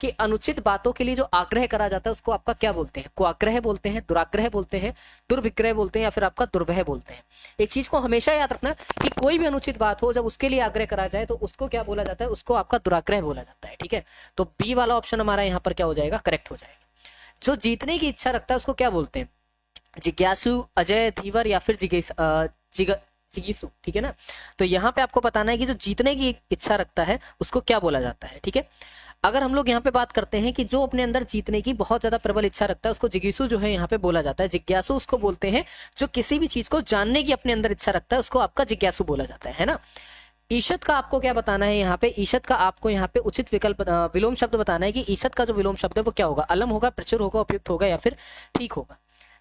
कि अनुचित बातों के लिए जो आग्रह करा जाता है उसको आपका क्या बोलते हैं? कुआग्रह बोलते हैं, दुराग्रह बोलते हैं, दुर्विक्रय बोलते हैं, या फिर आपका दुर्वह बोलते हैं। एक चीज को हमेशा याद रखना कि कोई भी अनुचित बात हो, जब उसके लिए आग्रह करा जाए तो उसको क्या बोला जाता है? उसको आपका दुराग्रह बोला जाता है। ठीक है, तो बी वाला ऑप्शन हमारा यहाँ पर क्या हो जाएगा? करेक्ट हो जाएगा। जो जीतने की इच्छा रखता है उसको क्या बोलते हैं? जिज्ञासु, अजय, धीवर, या फिर जिगीसु। ठीक है ना, तो यहाँ पे आपको बताना है कि जो जीतने की इच्छा रखता है उसको क्या बोला जाता है। ठीक है, अगर हम लोग यहाँ पे बात करते हैं कि जो अपने अंदर जीतने की बहुत ज्यादा प्रबल इच्छा रखता है उसको जिज्ञासु जो है यहाँ पे बोला जाता है। जिज्ञासु उसको बोलते हैं जो किसी भी चीज को जानने की अपने अंदर इच्छा रखता है, उसको आपका जिज्ञासु बोला जाता है ना। ईशत का आपको क्या बताना है यहाँ पे? ईशत का आपको यहाँ पे उचित विकल्प विलोम शब्द बताना है कि ईशत का जो विलोम शब्द है वो क्या होगा? अलम होगा, प्रचुर होगा, उपयुक्त होगा, या फिर ठीक होगा?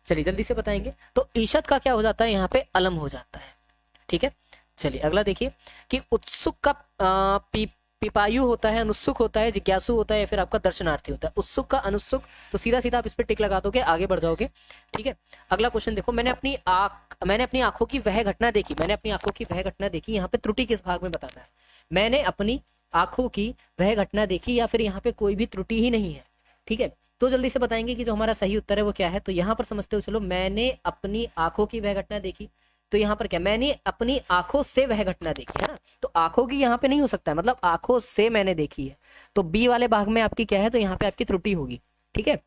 चलिए जल्दी से बताएंगे। तो ईशत का क्या हो जाता है? यहाँ पे अलम हो जाता है। ठीक है, चलिए अगला देखिए कि उत्सुक का पिपायु होता है, अनुत्सुक होता है, जिज्ञासु होता है, या फिर आपका दर्शनार्थी होता है। उत्सुक का अनुत्सुक, तो सीधा सीधा आप इस पर टिक लगा दोगे, आगे बढ़ जाओगे। ठीक है, अगला क्वेश्चन देखो, मैंने अपनी आंखों की वह घटना देखी। मैंने अपनी आंखों की वह घटना देखी, यहाँ पे त्रुटि किस भाग में बताना है? मैंने अपनी आंखों की वह घटना देखी, या फिर यहाँ पे कोई भी त्रुटि ही नहीं है। ठीक है, तो जल्दी से बताएंगे कि जो हमारा सही उत्तर है वो क्या है। तो यहाँ पर समझते हो, चलो मैंने अपनी आंखों की वह घटना देखी, तो यहाँ पर क्या? मैंने अपनी आंखों से वह घटना देखी है ना, तो आंखों की यहाँ पे नहीं हो सकता है, मतलब आंखों से मैंने देखी है। तो बी वाले भाग में आपकी क्या है? तो यहाँ पे आपकी त्रुटि होगी। ठीक है,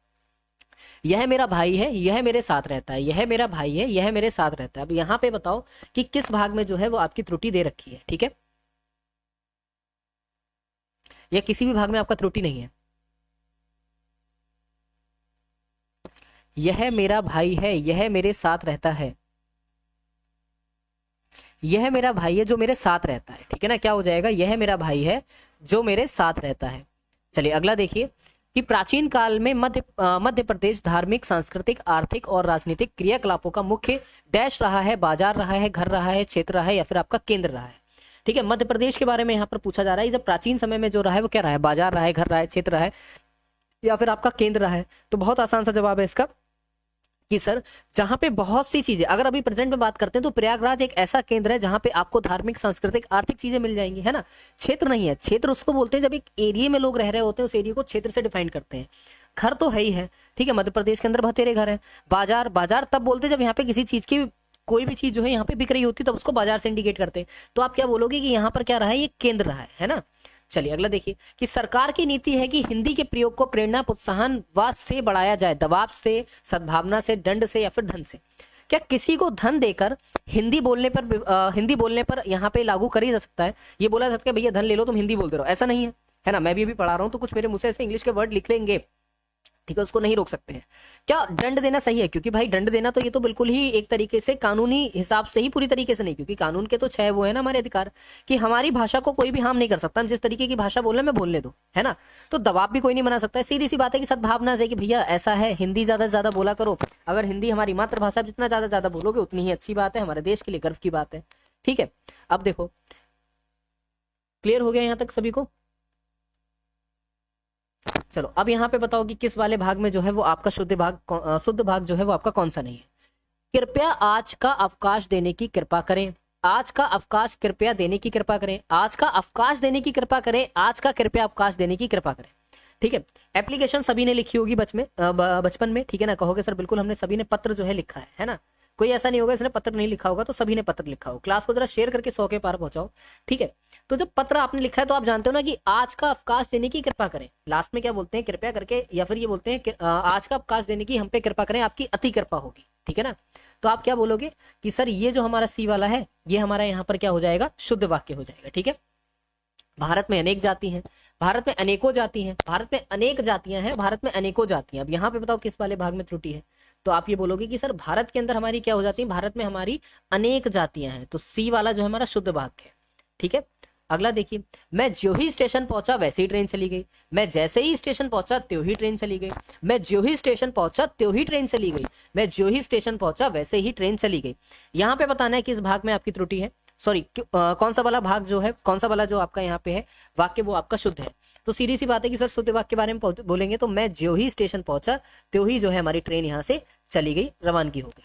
यह मेरा भाई है, यह मेरे साथ रहता है, यह मेरा भाई है, यह मेरे साथ रहता है। अब यहाँ पे बताओ कि किस भाग में जो है वो आपकी त्रुटि दे रखी है। ठीक है, या किसी भी भाग में आपका त्रुटि नहीं है? यह मेरा भाई है, यह मेरे साथ रहता है, यह मेरा भाई है जो मेरे साथ रहता है। ठीक है ना, क्या हो जाएगा? यह मेरा भाई है जो मेरे साथ रहता है। चलिए अगला देखिए कि प्राचीन काल में मध्य प्रदेश धार्मिक, सांस्कृतिक, आर्थिक और राजनीतिक क्रियाकलापों का मुख्य डैश रहा है? बाजार रहा है, घर रहा है, क्षेत्र रहा है, या फिर आपका केंद्र रहा है? ठीक है, मध्य प्रदेश के बारे में यहाँ पर पूछा जा रहा है। जब प्राचीन समय में जो रहा है वो क्या रहा है? बाजार रहा है, घर रहा है, क्षेत्र रहा है, या फिर आपका केंद्र रहा है? तो बहुत आसान सा जवाब है इसका कि सर जहां पे बहुत सी चीजें, अगर अभी प्रेजेंट में बात करते हैं तो प्रयागराज एक ऐसा केंद्र है जहां पे आपको धार्मिक, सांस्कृतिक, आर्थिक चीजें मिल जाएंगी, है ना। क्षेत्र नहीं है। क्षेत्र उसको बोलते हैं जब एक एरिया में लोग रह रहे होते हैं, उस एरिया को क्षेत्र से डिफाइन करते हैं। घर तो है ही है, ठीक है, मध्य प्रदेश के अंदर बतेरे घर है। बाजार, बाजार तब बोलते हैं जब यहाँ पे किसी चीज की, कोई भी चीज जो है यहाँ पे बिक रही होती है तब उसको बाजार से इंडिकेट करते हैं। तो आप क्या बोलोगे कि यहाँ पर क्या रहा है? ये केंद्र रहा है ना। चलिए अगला देखिए कि सरकार की नीति है कि हिंदी के प्रयोग को प्रेरणा, प्रोत्साहन व से बढ़ाया जाए, दबाव से, सद्भावना से, दंड से, या फिर धन से। क्या किसी को धन देकर हिंदी बोलने पर यहाँ पे लागू कर ही जा सकता है? ये बोला जा सकता है भैया धन ले लो, तुम हिंदी बोलते रहो, ऐसा नहीं है ना। मैं भी अभी पढ़ा रहा हूँ तो कुछ मेरे मुंह से ऐसे इंग्लिश के वर्ड लिख लेंगे, ठीक है, उसको नहीं रोक सकते हैं। क्या दंड देना सही है? क्योंकि भाई दंड देना तो ये तो बिल्कुल ही एक तरीके से कानूनी हिसाब से ही, पूरी तरीके से नहीं, क्योंकि कानून के तो 6 वो है ना हमारे अधिकार कि हमारी भाषा को कोई भी हार्म नहीं कर सकता। हम जिस तरीके की भाषा बोल रहे हैं मैं बोलने दो, है ना। तो दबाव भी कोई नहीं बना सकता है। सीधी सी बात है कि सद्भावना से कि भैया ऐसा है, हिंदी ज्यादा से ज्यादा बोला करो। अगर हिंदी हमारी मातृभाषा, जितना ज्यादा ज्यादा बोलोगे उतनी ही अच्छी बात है, हमारे देश के लिए गर्व की बात है। ठीक है, अब देखो क्लियर हो गया यहाँ तक सभी को? चलो अब यहाँ पे बताओ कि किस वाले भाग में जो है वो आपका शुद्ध भाग जो है वो आपका कौन सा नहीं है। कृपया आज का अवकाश देने की कृपा करें, आज का अवकाश कृपया देने की कृपा करें, आज का अवकाश देने की कृपा करें, आज का कृपया अवकाश देने की कृपा करें। ठीक है, एप्लीकेशन सभी ने लिखी होगी बचपन में, ठीक है ना। कहोगे सर बिल्कुल हमने सभी ने पत्र जो है लिखा है ना। कोई ऐसा नहीं होगा इसने पत्र नहीं लिखा होगा, तो सभी ने पत्र लिखा हो। क्लास को जरा शेयर करके 100 के पार पहुंचाओ, ठीक है। तो जब पत्र आपने लिखा है तो आप जानते हो ना कि आज का अवकाश देने की कृपा करें, लास्ट में क्या बोलते हैं? कृपया करके, या फिर ये बोलते हैं आज का अवकाश देने की हम पे कृपा करें, आपकी अति कृपा होगी, ठीक है ना। तो आप क्या बोलोगे कि सर ये जो हमारा सी वाला है ये हमारा यहाँ पर क्या हो जाएगा? शुद्ध वाक्य हो जाएगा, ठीक है। भारत में अनेक जाति हैं, भारत में अनेकों जाति हैं, भारत में अनेक जातियां हैं, भारत में अनेकों जातियां। अब यहाँ पे बताओ किस वाले भाग में त्रुटि है? तो आप ये बोलोगे कि सर भारत के अंदर हमारी क्या हो जाती है? भारत में हमारी अनेक जातियां हैं। तो सी वाला जो है हमारा शुद्ध वाक्य है, ठीक है। अगला देखिए, मैं ज्यों ही स्टेशन पहुंचा वैसे ही ट्रेन चली गई, मैं जैसे ही स्टेशन पहुंचा त्यों ही ट्रेन चली गई, मैं ज्यों ही स्टेशन पहुंचा त्यों ही ट्रेन चली गई, मैं ज्यों ही स्टेशन पहुंचा वैसे ही ट्रेन चली गई। यहाँ पे बताना है किस भाग में आपकी त्रुटि है, सॉरी कौन सा वाला भाग जो है, कौन सा वाला जो आपका यहाँ पे है वाक्य वो आपका शुद्ध है। तो सीधी सी बात है कि सर शुद्ध वाक्य के बारे में बोलेंगे तो मैं ज्यों ही स्टेशन पहुंचा त्यों ही जो है हमारी ट्रेन यहाँ से चली गई, रवानगी हो गई,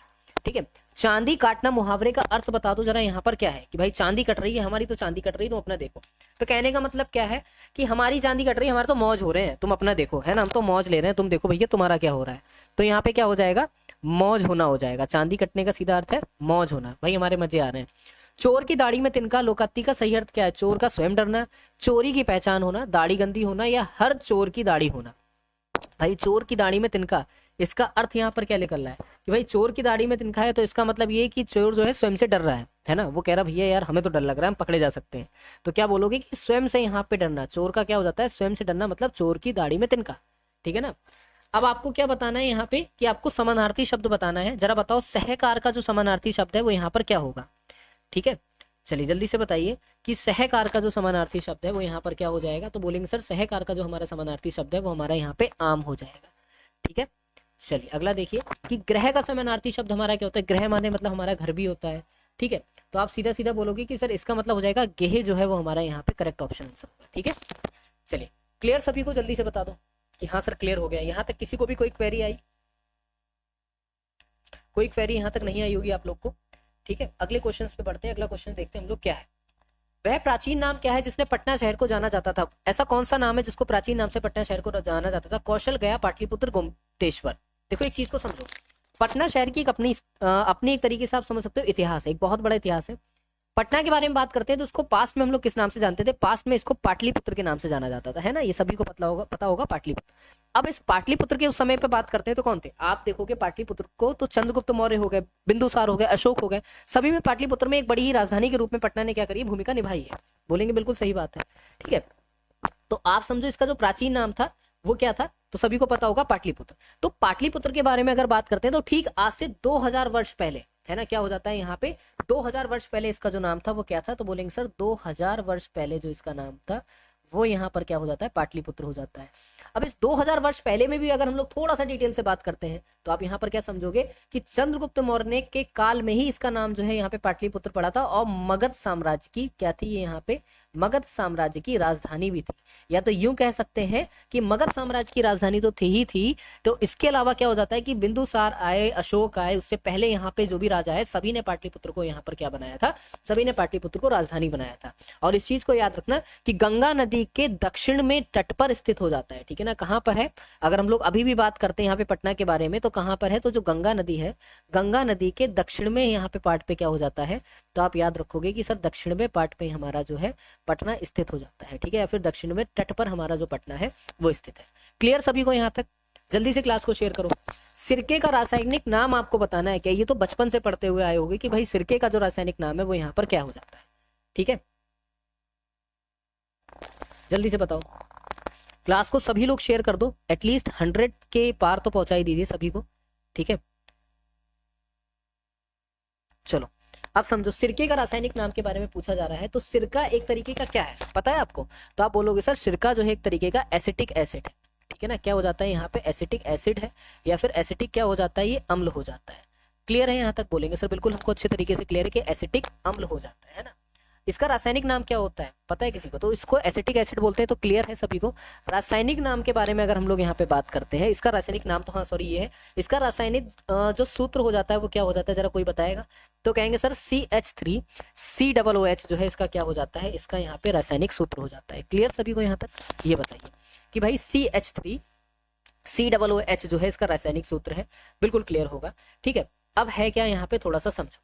ठीक है। चांदी काटना मुहावरे का अर्थ बता दो जरा, यहाँ पर क्या है कि भाई चांदी कट रही है हमारी, तो चांदी कट रही है, तुम अपना देखो। तो कहने का मतलब क्या है कि हमारी चांदी कट रही है, हमारे तो मौज हो रहे हैं, तुम अपना देखो, है ना, हम तो मौज ले रहे हैं, तुम देखो भैया तुम्हारा क्या हो रहा है। तो यहाँ पे क्या हो जाएगा, मौज होना हो जाएगा। चांदी कटने का सीधा अर्थ है मौज होना, भाई हमारे मजे आ रहे हैं। चोर की दाढ़ी में तिनका, लोकाती का सही अर्थ क्या है, चोर का स्वयं डरना, चोरी की पहचान होना, दाढ़ी गंदी होना, या हर चोर की दाढ़ी होना। भाई चोर की दाढ़ी में तिनका, इसका अर्थ यहाँ पर क्या निकल रहा है कि भाई चोर की दाढ़ी में तिनका है, तो इसका मतलब ये कि चोर जो है स्वयं से डर रहा है ना, वो कह रहा भैया यार हमें तो डर लग रहा है, हम पकड़े जा सकते हैं। तो क्या बोलोगे कि स्वयं से यहाँ पे डरना, चोर का क्या हो जाता है, स्वयं से डरना, मतलब चोर की दाढ़ी में तिनका, ठीक है ना। अब आपको क्या बताना है यहाँ पे कि आपको समानार्थी शब्द बताना है। जरा बताओ सहकार का जो समानार्थी शब्द है वो यहाँ पर क्या होगा, ठीक है। चलिए जल्दी से बताइए कि सहकार का जो समानार्थी शब्द है वो यहाँ पर क्या हो जाएगा। तो बोलेंगे सर सहकार का जो हमारा समानार्थी शब्द है वो हमारा यहाँ पे आम हो जाएगा, ठीक है। चलिए अगला देखिए कि ग्रह का समानार्थी शब्द हमारा क्या होता है। ग्रह माने मतलब हमारा घर भी होता है, ठीक है। तो आप सीधा सीधा बोलोगे कि सर इसका मतलब हो जाएगा गेह, जो है वो हमारा यहाँ पे करेक्ट ऑप्शन आंसर होगा, ठीक है। चलिए क्लियर सभी को, जल्दी से बता दो कि हाँ सर क्लियर हो गया। यहाँ तक किसी को भी कोई क्वेरी आई, कोई क्वेरी यहाँ तक नहीं आई होगी आप लोग को, ठीक है। अगले क्वेश्चन पे बढ़ते हैं। अगला क्वेश्चन देखते हैं हम लोग क्या है। वह प्राचीन नाम क्या है जिसने पटना शहर को जाना जाता था। ऐसा कौन सा नाम है जिसको प्राचीन नाम से पटना शहर को जाना जाता था। कौशल, गया, पाटलिपुत्र, गोमतेश्वर। देखो एक चीज को समझो, पटना शहर की एक अपनी एक तरीके से आप समझ सकते हो इतिहास है, एक बहुत बड़ा इतिहास है। पटना के बारे में बात करते हैं तो उसको पास्ट में हम लोग किस नाम से जानते थे, पास्ट में इसको पाटलिपुत्र के नाम से जाना जाता था, है ना, ये सभी को पता होगा पाटलिपुत्र। अब इस पाटलिपुत्र के उस समय पे बात करते हैं तो कौन थे, आप देखोगे पाटलिपुत्र को तो चंद्रगुप्त मौर्य हो गए, बिंदुसार हो गए, अशोक हो गए, सभी में पाटलिपुत्र में एक बड़ी ही राजधानी के रूप में पटना ने क्या करी, भूमिका निभाई है। बोलेंगे बिल्कुल सही बात है, ठीक है। तो आप समझो इसका जो प्राचीन नाम था वो क्या था, तो सभी को पता होगा पाटलिपुत्र। तो पाटलिपुत्र के बारे में अगर बात करते हैं तो ठीक आज से 2000 वर्ष पहले, है ना, क्या हो जाता है यहाँ पे 2000 वर्ष पहले इसका जो नाम था वो क्या था। तो बोलेंगे सर 2000 वर्ष पहले जो इसका नाम था वो यहाँ पर क्या हो जाता है, पाटलिपुत्र हो जाता है। अब इस 2000 वर्ष पहले में भी अगर हम लोग थोड़ा सा डिटेल से बात करते हैं तो आप यहाँ पर क्या समझोगे कि चंद्रगुप्त मौर्य के काल में ही इसका नाम जो है यहाँ पे पाटलिपुत्र पड़ा था, और मगध साम्राज्य की क्या थी ये यहाँ पे, मगध साम्राज्य की राजधानी भी थी। या तो यूं कह सकते हैं कि मगध साम्राज्य की राजधानी तो थी ही थी, तो इसके अलावा क्या हो जाता है कि बिंदुसार आए, अशोक आए, उससे पहले यहाँ पे जो भी राजा है सभी ने पाटलिपुत्र को यहाँ पर क्या बनाया था, सभी ने पाटलिपुत्र को राजधानी बनाया था। और इस चीज को याद रखना कि गंगा नदी के दक्षिण में तट पर स्थित हो जाता है, ठीक है ना। कहाँ पर है, अगर हम लोग अभी भी बात करते हैं यहाँ पे पटना के बारे में तो कहाँ पर है, तो जो गंगा नदी है, गंगा नदी के दक्षिण में यहाँ पे पार्ट पे क्या हो जाता है, तो आप याद रखोगे कि सर दक्षिण में पार्ट पे हमारा जो है पटना स्थित हो जाता है, ठीक है, या फिर दक्षिण में तट पर हमारा जो पटना है वो स्थित है। क्लियर सभी को यहाँ तक, जल्दी से क्लास को शेयर करो। सिरके का रासायनिक नाम आपको बताना है क्या, ये तो बचपन से पढ़ते हुए आए होंगे कि भाई सिरके का जो रासायनिक नाम है वो यहाँ पर क्या हो जाता है, ठीक है। जल्दी से बताओ, क्लास को सभी लोग शेयर कर दो, एटलीस्ट 100 के पार तो पहुंचा ही दीजिए सभी को, ठीक है। चलो अब समझो सिरके का रासायनिक नाम के बारे में पूछा जा रहा है। तो सिरका एक तरीके का क्या है पता है आपको, तो आप बोलोगे सर सिरका जो है एक तरीके का एसिटिक एसिड है, ठीक है ना। क्या हो जाता है यहाँ पे, एसिटिक एसिड है, या फिर एसिटिक क्या हो जाता है, ये अम्ल हो जाता है। क्लियर है यहाँ तक, बोलेंगे सर बिल्कुल हमको अच्छे तरीके से क्लियर है कि एसिटिक अम्ल हो जाता है ना। इसका रासायनिक नाम क्या होता है पता है किसी को, तो इसको एसिटिक एसिड बोलते हैं। तो क्लियर है सभी को। रासायनिक नाम के बारे में अगर हम लोग यहाँ पे बात करते हैं, इसका रासायनिक नाम तो हाँ सॉरी ये है, इसका रासायनिक जो सूत्र हो जाता है वो क्या हो जाता है, जरा कोई बताएगा। तो कहेंगे सर CH3 COOH जो है इसका क्या हो जाता है, इसका यहाँ पे रासायनिक सूत्र हो जाता है। क्लियर सभी को यहाँ तक, ये बताइए कि भाई CH3 COOH जो है इसका रासायनिक सूत्र है, बिल्कुल क्लियर होगा, ठीक है। अब है क्या यहाँ पे, थोड़ा सा समझो।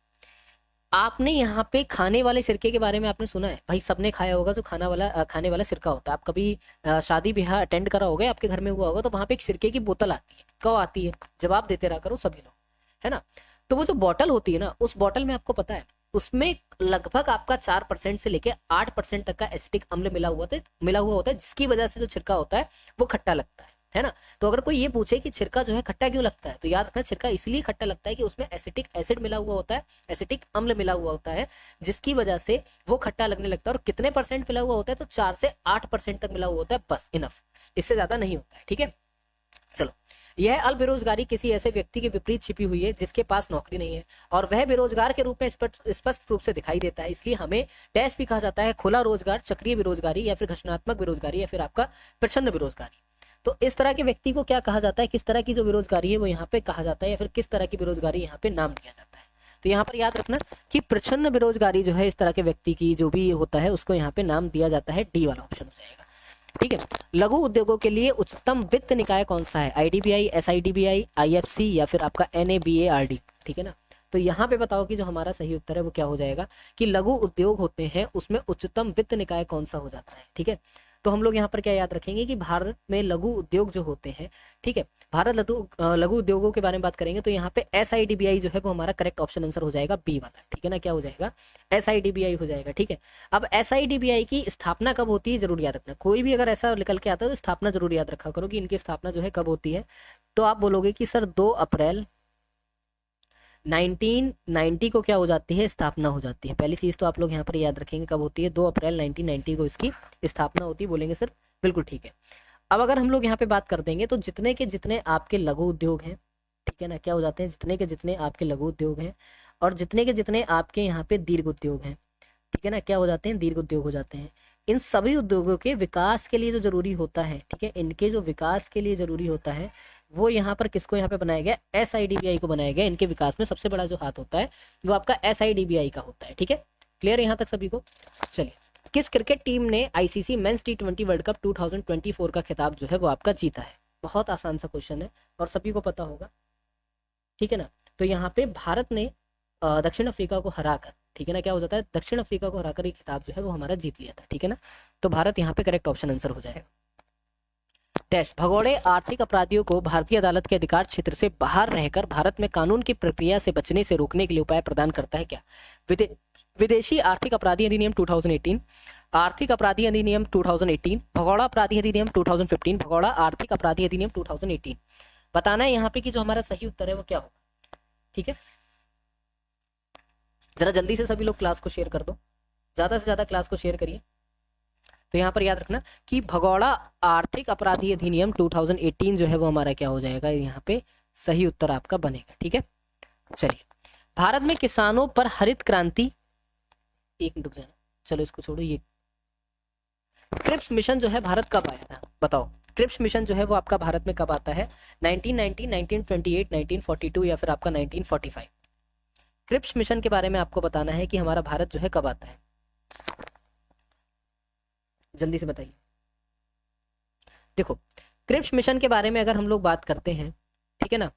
आपने यहाँ पे खाने वाले सिरके के बारे में आपने सुना है, भाई सबने खाया होगा जो खाने वाला सिरका होता है। आप कभी शादी ब्याह अटेंड करा होगा, आपके घर में हुआ होगा, तो वहां पे एक सिरके की बोतल आती है। कब आती है, जवाब देते रहा करो सभी लोग, है ना। तो वो जो बोतल होती है ना, उस बोतल में आपको पता है उसमें लगभग आपका 4% से लेके 8% तक का एसिटिक अम्ल मिला हुआ होता है, जिसकी वजह से जो छिड़का होता है वो खट्टा लगता है ना। तो अगर कोई ये पूछे कि छिड़का जो है खट्टा क्यों लगता है, तो याद रखना छिड़का इसलिए खट्टा लगता है कि उसमें एसिटिक एसिड मिला हुआ होता है, एसिटिक अम्ल मिला हुआ होता है, जिसकी वजह से वो खट्टा लगने लगता है। और कितने % मिला हुआ होता है, तो 4 से 8% तक मिला हुआ होता है, बस इनफ, इससे ज्यादा नहीं होता है, ठीक है। चलो, यह अल्प बेरोजगारी किसी ऐसे व्यक्ति के विपरीत छिपी हुई है जिसके पास नौकरी नहीं है और वह बेरोजगार के रूप में स्पष्ट रूप से दिखाई देता है, इसलिए हमें डैश भी कहा जाता है, खुला रोजगार, चक्रीय बेरोजगारी, या फिर घोषणात्मक बेरोजगारी, या फिर आपका प्रच्छन्न बेरोजगारी। तो इस तरह के व्यक्ति को क्या कहा जाता है, किस तरह की जो बेरोजगारी है वो यहाँ पे कहा जाता है, या फिर किस तरह की बेरोजगारी यहाँ पे नाम दिया जाता है। तो यहाँ पर याद रखना कि प्रच्छन्न बेरोजगारी जो है इस तरह के व्यक्ति की जो भी होता है उसको यहाँ पे नाम दिया जाता है, डी वाला ऑप्शन हो जाएगा। ठीक है, लघु उद्योगों के लिए उच्चतम वित्त निकाय कौन सा है, आईडीबीआई, एसआईडीबीआई, आईएफसी या फिर आपका एनएबीएआरडी। ठीक है ना, तो यहाँ पे बताओ कि जो हमारा सही उत्तर है वो क्या हो जाएगा कि लघु उद्योग होते हैं उसमें उच्चतम वित्त निकाय कौन सा हो जाता है। ठीक है, तो हम लोग यहाँ पर क्या याद रखेंगे कि भारत में लघु उद्योग जो होते हैं, ठीक है, भारत लघु उद्योगों के बारे में बात करेंगे तो यहाँ पे एसआईडीबीआई जो है वो हमारा करेक्ट ऑप्शन आंसर हो जाएगा, बी वाला। ठीक है ना, क्या हो जाएगा, एसआईडीबीआई हो जाएगा। ठीक है, अब एसआईडीबीआई की स्थापना कब होती है जरूर याद रखना, कोई भी अगर ऐसा निकल के आता है तो स्थापना जरूर याद रखा करो कि इनकी स्थापना जो है कब होती है। तो आप बोलोगे कि सर 2 अप्रैल 1990 को क्या हो जाती है, स्थापना हो जाती है। पहली चीज तो आप लोग यहाँ पर याद रखेंगे कब होती है, 2 अप्रैल 1990 को इसकी स्थापना होती है। बोलेंगे सर बिल्कुल ठीक है। अब अगर हम लोग यहाँ पे बात कर देंगे तो जितने के जितने आपके लघु उद्योग हैं, ठीक है ना, क्या हो जाते हैं, जितने के जितने आपके लघु उद्योग हैं और जितने के जितने आपके यहाँ पे दीर्घ उद्योग हैं, ठीक है ना, क्या हो जाते हैं, दीर्घ उद्योग हो जाते हैं। इन सभी उद्योगों के विकास के लिए जो जरूरी होता है, ठीक है, इनके जो विकास के लिए जरूरी होता है वो यहाँ पर किसको यहाँ पे बनाया गया, एसआईडीबीआई को बनाया गया। इनके विकास में सबसे बड़ा जो हाथ होता है वो आपका एसआईडीबीआई का होता है। ठीक है, क्लियर है यहाँ तक सभी को। चलिए, किस क्रिकेट टीम ने आईसीसी मेंस टी20 वर्ल्ड कप 2024 का खिताब जो है वो आपका जीता है। बहुत आसान सा क्वेश्चन है और सभी को पता होगा। ठीक है ना, तो यहाँ पे भारत ने दक्षिण अफ्रीका को हराकर, ठीक है ना, क्या हो जाता है, दक्षिण अफ्रीका को हराकर ये खिताब जो है वो हमारा जीत लिया था। ठीक है ना, तो भारत यहाँ पे करेक्ट ऑप्शन आंसर हो जाएगा। डैश भगोड़े आर्थिक अपराधियों को भारतीय अदालत के अधिकार क्षेत्र से बाहर रहकर भारत में कानून की प्रक्रिया से बचने से रोकने के लिए उपाय प्रदान करता है क्या, विदेशी आर्थिक अपराधी अधिनियम 2018, आर्थिक अपराधी अधिनियम 2018, भगोड़ा अपराधी अधिनियम 2015, भगोड़ा आर्थिक अपराधी अधिनियम 2018। बताना है यहाँ पे कि जो हमारा सही उत्तर है वो क्या होगा। ठीक है, जरा जल्दी से सभी लोग क्लास को शेयर कर दो, ज्यादा से ज्यादा क्लास को शेयर करिए। तो यहाँ पर याद रखना कि भगोड़ा आर्थिक अपराधी अधिनियम 2018 जो है वो हमारा क्या हो जाएगा, यहाँ पे सही उत्तर आपका बनेगा। ठीक है, चलिए, भारत में किसानों पर हरित क्रांति, एक मिनट रुक जाना, चलो इसको छोड़ो। ये क्रिप्स मिशन जो है भारत कब आया था, बताओ, क्रिप्स मिशन जो है वो आपका भारत में कब आता है, 1990, 1928, 1942 या फिर आपका 1945। क्रिप्स मिशन के बारे में आपको बताना है कि हमारा भारत जो है कब आता है, जल्दी से बताइए। देखो, क्रिप्स मिशन के बारे में अगर हम लोग बात करते हैं, ठीक है ना,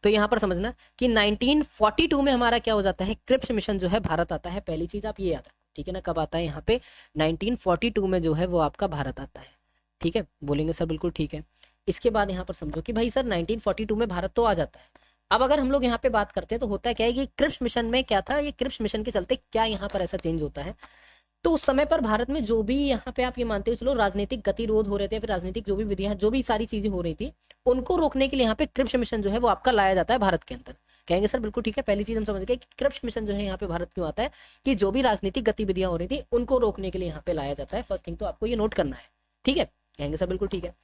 तो यहां पर समझना कि 1942 में हमारा क्या हो जाता है, क्रिप्स मिशन जो है भारत आता है। पहली चीज आप ये याद रखो। ठीक है ना, कब आता है, यहाँ पे 1942 में जो है वो आपका भारत आता है। ठीक है, बोलेंगे सर बिल्कुल ठीक है। इसके बाद यहाँ पर समझो कि भाई सर 1942 में भारत तो आ जाता है। अब अगर हम लोग यहाँ पे बात करते हैं तो होता क्या है कि क्रिप्स मिशन में क्या था, ये क्रिप्स मिशन के चलते क्या यहाँ पर ऐसा चेंज होता है, तो उस समय पर भारत में जो भी यहाँ पे आप ये मानते हो चलो राजनीतिक गतिरोध हो रहे थे, फिर राजनीतिक जो भी विधियां, जो भी सारी चीजें हो रही थी, उनको रोकने के लिए यहाँ पे क्रिप्स मिशन जो है वो आपका लाया जाता है भारत के अंदर। कहेंगे सर बिल्कुल ठीक है, पहली चीज हम समझ गए कि क्रिप्स मिशन जो है यहाँ पे भारत क्यों आता है, कि जो भी राजनीतिक गतिविधियां हो रही थी उनको रोकने के लिए यहाँ पे लाया जाता है। फर्स्ट थिंग तो आपको ये नोट करना है। ठीक है, कहेंगे सर बिल्कुल ठीक है।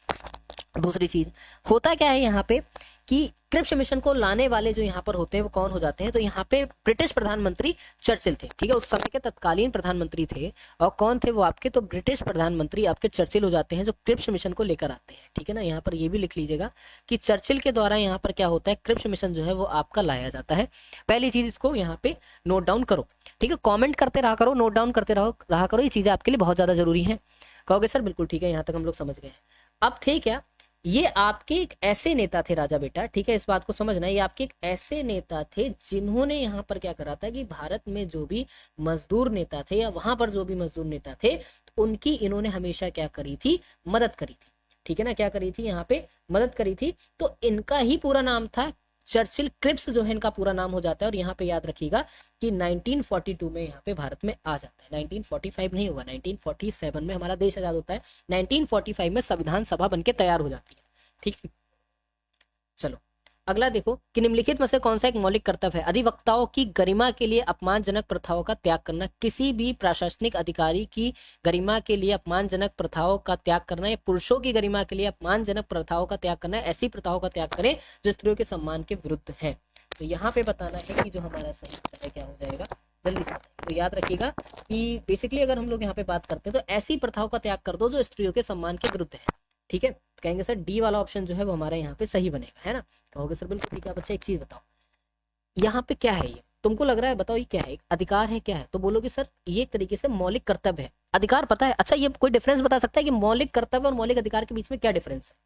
दूसरी चीज होता क्या है यहाँ पे कि क्रिप्स मिशन को लाने वाले जो यहाँ पर होते हैं वो कौन हो जाते हैं, तो यहाँ पे ब्रिटिश प्रधानमंत्री चर्चिल थे। ठीक है, उस समय के तत्कालीन प्रधानमंत्री थे, और कौन थे वो आपके, तो ब्रिटिश प्रधानमंत्री आपके चर्चिल हो जाते हैं जो क्रिप्स मिशन को लेकर आते हैं। ठीक है ना, यहाँ पर ये भी लिख लीजिएगा कि चर्चिल के द्वारा यहाँ पर क्या होता है, क्रिप्स मिशन जो है वो आपका लाया जाता है। पहली चीज इसको यहाँ पे नोट डाउन करो। ठीक है, कॉमेंट करते रहा करो, नोट डाउन करते रहा करो, ये चीजें आपके लिए बहुत ज्यादा जरूरी है। कहोगे सर बिल्कुल ठीक है, यहाँ तक हम लोग समझ गए। अब थे क्या, ये आपके एक ऐसे नेता थे राजा बेटा, ठीक है, इस बात को समझना, ये आपके एक ऐसे नेता थे जिन्होंने यहाँ पर क्या करा था कि भारत में जो भी मजदूर नेता थे या वहां पर जो भी मजदूर नेता थे उनकी इन्होंने हमेशा क्या करी थी, मदद करी थी। ठीक है ना, क्या करी थी, यहाँ पे मदद करी थी। तो इनका ही पूरा नाम था चर्चिल क्रिप्स, जो है इनका पूरा नाम हो जाता है। और यहाँ पे याद रखिएगा कि 1942 में यहाँ पे भारत में आ जाता है, 1945 नहीं होगा, 1947 में हमारा देश आजाद होता है, 1945 में संविधान सभा बनके तैयार हो जाती है। ठीक है, चलो अगला देखो कि निम्नलिखित में से कौन सा एक मौलिक कर्तव्य है, अधिवक्ताओं की गरिमा के लिए अपमानजनक प्रथाओं का त्याग करना। किसी भी प्रशासनिक अधिकारी की गरिमा के लिए अपमानजनक प्रथाओं का त्याग करना, या पुरुषों की गरिमा के लिए अपमानजनक प्रथाओं का त्याग करना, ऐसी प्रथाओं का त्याग करें जो स्त्रियों के सम्मान के विरुद्ध है। तो यहाँ पे बताना है कि जो हमारा सही उत्तर है क्या हो जाएगा, जल्दी से। तो याद रखिएगा कि बेसिकली अगर हम लोग यहाँ पे बात करते हैं तो ऐसी प्रथाओं का त्याग कर दो जो स्त्रियों के सम्मान के विरुद्ध है। ठीक है, तो कहेंगे सर डी वाला ऑप्शन जो है वो हमारे यहाँ पे सही बनेगा, है ना। कहोगे सर बिल्कुल ठीक है। बच्चा एक चीज बताओ, यहाँ पे क्या है, ये तुमको लग रहा है, बताओ ये क्या है, अधिकार है क्या है, तो बोलोगे सर ये एक तरीके से मौलिक कर्तव्य है। अधिकार पता है, अच्छा ये कोई डिफरेंस बता सकता है कि मौलिक कर्तव्य और मौलिक अधिकार के बीच में क्या डिफरेंस है?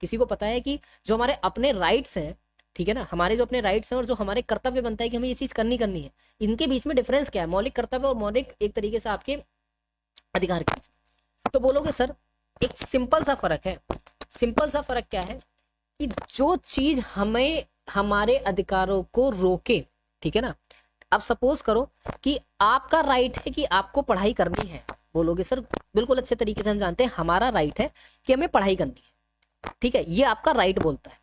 किसी को पता है कि जो हमारे अपने राइट्स हैं, ठीक है ना, हमारे जो अपने राइट्स हैं और जो हमारे कर्तव्य बनता है कि हमें ये चीज करनी है, इनके बीच में डिफरेंस क्या है? मौलिक कर्तव्य और मौलिक एक तरीके से आपके अधिकार के बीच। तो बोलोगे सर एक सिंपल सा फर्क है। सिंपल सा फर्क क्या है कि जो चीज हमें हमारे अधिकारों को रोके, ठीक है ना, अब सपोज करो कि आपका राइट है कि आपको पढ़ाई करनी है, बोलोगे सर बिल्कुल अच्छे तरीके से हम जानते हैं हमारा राइट है कि हमें पढ़ाई करनी है, ठीक है, ये आपका राइट बोलता है।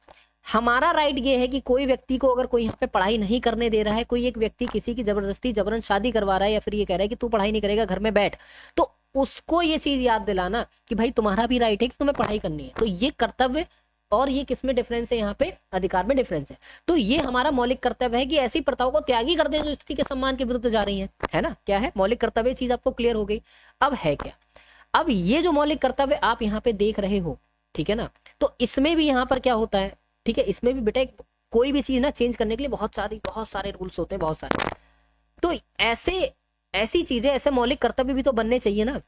हमारा राइट ये है कि कोई व्यक्ति को अगर कोई यहाँ पे पढ़ाई नहीं करने दे रहा है, कोई एक व्यक्ति किसी की जबरदस्ती जबरन शादी करवा रहा है या फिर ये कह रहा है कि तू पढ़ाई नहीं करेगा घर में बैठ, तो उसको ये चीज याद दिलाना कि भाई तुम्हारा भी राइट है कि तुम्हें पढ़ाई करनी है। तो ये कर्तव्य और ये किसमें डिफरेंस है, यहाँ पे अधिकार में डिफरेंस है। तो ये हमारा मौलिक कर्तव्य है कि ऐसी प्रथाओं को त्यागी कर दें जो स्त्री के सम्मान के विरुद्ध जा रही है ना। क्या है मौलिक कर्तव्य, चीज आपको क्लियर हो गई। अब है क्या, अब ये जो मौलिक कर्तव्य आप यहाँ पे देख रहे हो, ठीक है ना, तो इसमें भी यहाँ पर क्या होता है, ठीक है, इसमें भी बेटा कोई भी चीज ना चेंज करने के लिए बहुत सारे रूल्स होते हैं, बहुत सारे। तो ऐसी चीजें, ऐसे मौलिक कर्तव्य भी तो बनने चाहिए ना।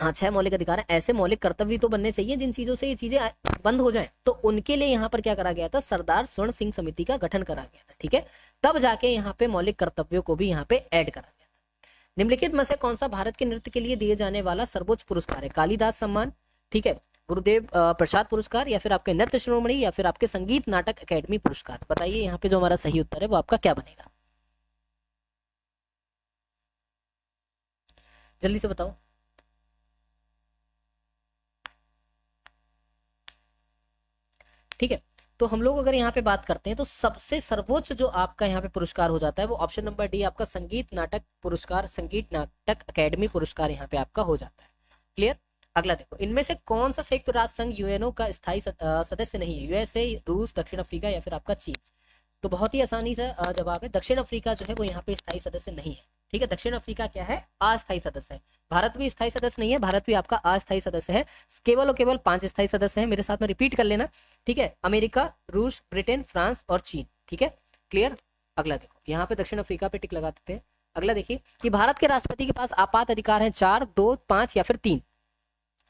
हाँ 6 मौलिक अधिकार है, ऐसे मौलिक कर्तव्य तो बनने चाहिए जिन चीजों से ये चीजें बंद हो जाएं। तो उनके लिए यहाँ पर क्या करा गया था, सरदार स्वर्ण सिंह समिति का गठन करा गया था, ठीक है। तब जाके यहाँ पे मौलिक कर्तव्यों को भी यहाँ पे ऐड करा गया था। निम्नलिखित में से कौन सा भारत के नृत्य के लिए दिए जाने वाला सर्वोच्च पुरस्कार है? कालिदास सम्मान, ठीक है, गुरुदेव प्रसाद पुरस्कार, या फिर आपके नृत्य शिरोमणि, या फिर आपके संगीत नाटक अकेडमी पुरस्कार। बताइए यहाँ पे जो हमारा सही उत्तर है वो आपका क्या बनेगा, जल्दी से बताओ। ठीक है, तो हम लोग अगर यहाँ पे बात करते हैं तो सबसे सर्वोच्च जो आपका यहाँ पे पुरस्कार हो जाता है वो ऑप्शन नंबर डी आपका संगीत नाटक पुरस्कार, संगीत नाटक अकेडमी पुरस्कार यहाँ पे आपका हो जाता है। क्लियर। अगला देखो, इनमें से कौन सा संयुक्त राष्ट्र संघ यूएनओ का स्थायी सदस्य नहीं है? यूएसए, रूस, दक्षिण अफ्रीका या फिर आपका चीन। तो बहुत ही आसानी से जवाब है दक्षिण अफ्रीका जो है वो यहाँ पे स्थायी सदस्य नहीं है, ठीक है। दक्षिण अफ्रीका क्या है, अस्थायी सदस्य है। भारत भी स्थायी सदस्य नहीं है, भारत भी आपका अस्थायी सदस्य है। केवल और केवल 5 स्थायी सदस्य हैं, मेरे साथ में रिपीट कर लेना, ठीक है। अमेरिका, रूस, ब्रिटेन, फ्रांस और चीन, ठीक है। क्लियर। अगला देखो, यहाँ पे दक्षिण अफ्रीका पे टिक लगा देते हैं। अगला देखिए कि भारत के राष्ट्रपति के पास आपात अधिकार है 4, 2, 5 या फिर 3।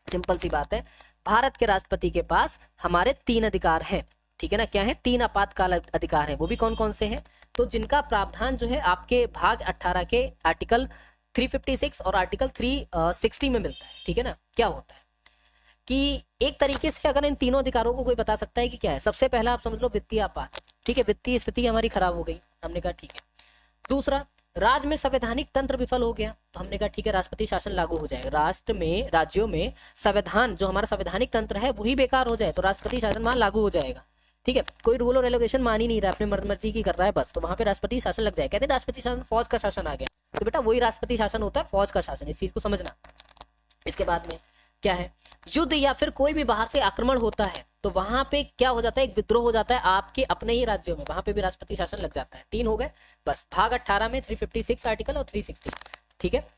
सिंपल सी बात है, भारत के राष्ट्रपति के पास हमारे 3 अधिकार है, ठीक है ना। क्या है, 3 आपातकाल अधिकार है। वो भी कौन कौन से हैं, तो जिनका प्रावधान जो है आपके भाग 18 के आर्टिकल 356 और आर्टिकल 360 में मिलता है, ठीक है ना। क्या होता है कि एक तरीके से अगर इन तीनों अधिकारों को कोई बता सकता है कि क्या है, सबसे पहला आप समझ लो वित्तीय आपात, ठीक है, वित्तीय स्थिति हमारी खराब हो गई, हमने कहा ठीक है। दूसरा, राज्य में संवैधानिक तंत्र विफल हो गया, तो हमने कहा ठीक है राष्ट्रपति शासन लागू हो जाएगा। राष्ट्र में, राज्यों में संविधान जो हमारा संवैधानिक तंत्र है वही बेकार हो जाए तो राष्ट्रपति शासन वहां लागू हो जाएगा, ठीक है। कोई रूल और रेगुलेशन मान ही नहीं रहा, अपने मर्जी की कर रहा है बस, तो वहां पे राष्ट्रपति शासन लग जाएगा। कहते हैं राष्ट्रपति शासन, फौज का शासन आ गया, तो बेटा वही राष्ट्रपति शासन होता है, फौज का शासन, इस चीज को समझना। इसके बाद में क्या है, युद्ध या फिर कोई भी बाहर से आक्रमण होता है तो वहां पे क्या हो जाता है, एक विद्रोह हो जाता है आपके अपने ही राज्यों में, वहां पे भी राष्ट्रपति शासन लग जाता है। 3 हो गए बस, भाग 18 में 356 आर्टिकल और 360, ठीक है।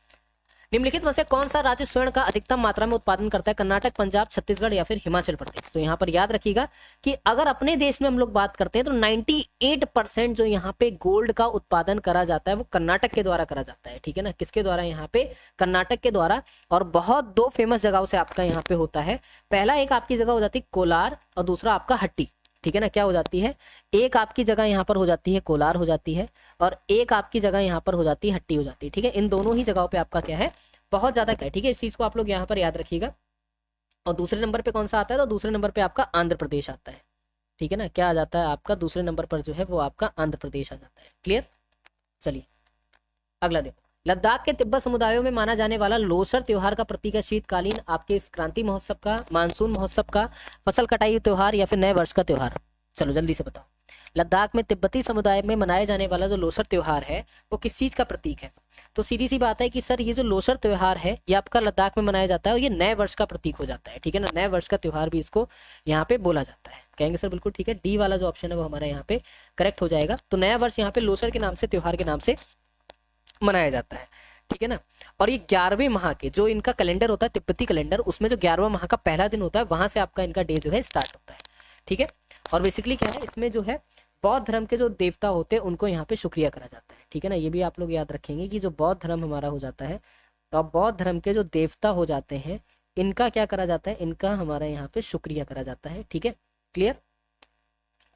निम्नलिखित में से कौन सा राज्य स्वर्ण का अधिकतम मात्रा में उत्पादन करता है? कर्नाटक, पंजाब, छत्तीसगढ़ या फिर हिमाचल प्रदेश। तो यहाँ पर याद रखिएगा कि अगर अपने देश में हम लोग बात करते हैं तो 98% जो यहाँ पे गोल्ड का उत्पादन करा जाता है वो कर्नाटक के द्वारा करा जाता है, ठीक है ना। किसके द्वारा? यहाँ पे कर्नाटक के द्वारा। और बहुत 2 फेमस जगहों से आपका यहाँ पे होता है। पहला एक आपकी जगह हो जाती है कोलार और दूसरा आपका हट्टी, ठीक है ना। क्या हो जाती है, एक आपकी जगह यहाँ पर हो जाती है कोलार हो जाती है और एक आपकी जगह यहाँ पर हो जाती है हट्टी हो जाती है, ठीक है। इन दोनों ही जगहों पे आपका क्या है, बहुत ज्यादा क्या है, ठीक है। इस चीज को आप लोग यहाँ पर याद रखिएगा। और दूसरे नंबर पे कौन सा आता है, तो दूसरे नंबर पे आपका आंध्र प्रदेश आता है, ठीक है ना। क्या आ जाता है आपका दूसरे नंबर पर जो है वो आपका आंध्र प्रदेश आ जाता है। क्लियर। चलिए अगला देखो, लद्दाख के तिब्बत समुदायों में माना जाने वाला लोसर त्योहार का प्रतीक है शीतकालीन आपके इस क्रांति महोत्सव का, मानसून महोत्सव का, फसल कटाई त्योहार या फिर नए वर्ष का त्योहार। चलो जल्दी से बताओ, लद्दाख में तिब्बती समुदाय में मनाए जाने वाला जो लोसर त्योहार है वो किस चीज का प्रतीक है? तो सीधी सी बात है कि सर ये जो लोसर त्योहार है ये आपका लद्दाख में मनाया जाता है और ये नए वर्ष का प्रतीक हो जाता है, ठीक है ना। नए वर्ष का त्योहार भी इसको यहाँ पे बोला जाता है। कहेंगे सर बिल्कुल ठीक है, डी वाला जो ऑप्शन है वो हमारा यहाँ पे करेक्ट हो जाएगा। तो नया वर्ष यहाँ पे लोसर के नाम से, त्योहार के नाम से मनाया जाता है, ठीक है ना। और ये 11वें माह के जो इनका कैलेंडर होता है तिब्बती कैलेंडर, उसमें जो 11वां माह का पहला दिन होता है वहां से आपका इनका डे जो है स्टार्ट होता है, ठीक है। और बेसिकली क्या है, इसमें जो है बौद्ध धर्म के जो देवता होते हैं उनको यहाँ पे शुक्रिया करा जाता है, ठीक है ना। ये भी आप लोग याद रखेंगे कि जो बौद्ध धर्म हमारा हो जाता है, तो बौद्ध धर्म के जो देवता हो जाते हैं इनका क्या करा जाता है, इनका हमारा यहाँ पे शुक्रिया करा जाता है, ठीक है, क्लियर।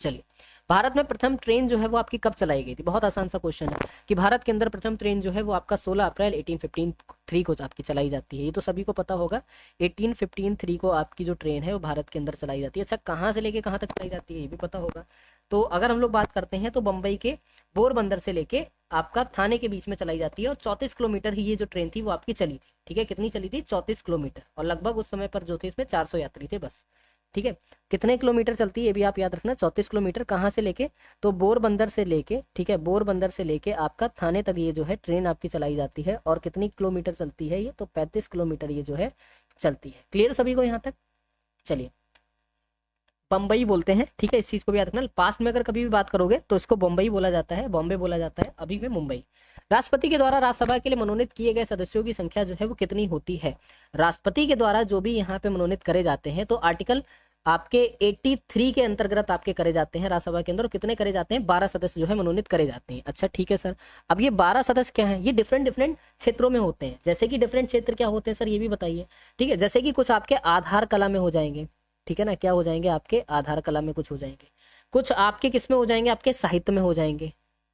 चलिए, भारत में प्रथम ट्रेन जो है वो आपकी कब चलाई गई थी? बहुत आसान सा क्वेश्चन है कि भारत के अंदर प्रथम ट्रेन जो है वो आपका 16 अप्रैल 1853 को आपकी चलाई जाती है। ये तो सभी को पता होगा, 1853 को आपकी जो ट्रेन है वो भारत के अंदर चलाई जाती है। अच्छा, कहाँ से लेके कहाँ तक चलाई जाती है ये भी पता होगा। तो अगर हम लोग बात करते हैं तो बम्बई के पोरबंदर से लेके आपका थाने के बीच में चलाई जाती है और 34 किलोमीटर ही ये जो ट्रेन थी वो आपकी चली थी, ठीक है। कितनी चली थी? 34 किलोमीटर। और लगभग उस समय पर जो थे इसमें 400 यात्री थे बस, ठीक है। कितने किलोमीटर चलती है ये भी आप याद रखना, 34 किलोमीटर। कहाँ से लेके? तो पोरबंदर से लेके, ठीक है, पोरबंदर से लेके आपका थाने तक ये जो है ट्रेन आपकी चलाई जाती है। और कितनी किलोमीटर चलती है ये? तो 35 किलोमीटर ये जो है चलती है। क्लियर सभी को यहाँ तक? चलिए, बम्बई बोलते हैं, ठीक है, इस चीज को भी याद रखना। पास्ट में अगर कभी भी बात करोगे तो इसको बम्बई बोला जाता है, बॉम्बे बोला जाता है, अभी में मुंबई। राष्ट्रपति के द्वारा राज्यसभा के लिए मनोनीत किए गए सदस्यों की संख्या जो है वो कितनी होती है? राष्ट्रपति के द्वारा जो भी यहाँ पे मनोनीत करे जाते हैं तो आर्टिकल आपके 83 के अंतर्गत आपके करे जाते हैं राज्यसभा के अंदर। और कितने करे जाते हैं? 12 सदस्य जो है मनोनीत करे जाते हैं। अच्छा, ठीक है सर, अब ये 12 सदस्य क्या है? ये डिफरेंट डिफरेंट क्षेत्रों में होते हैं। जैसे कि डिफरेंट क्षेत्र क्या होते हैं सर, ये भी बताइए, ठीक है। जैसे कि कुछ आपके आधार कला में हो जाएंगे, ठीक है ना, क्या हो जाएंगे? आपके आधार कला में कुछ हो जाएंगे। कुछ आपके किस में हो जाएंगे? आपके साहित्य में हो जाएंगे,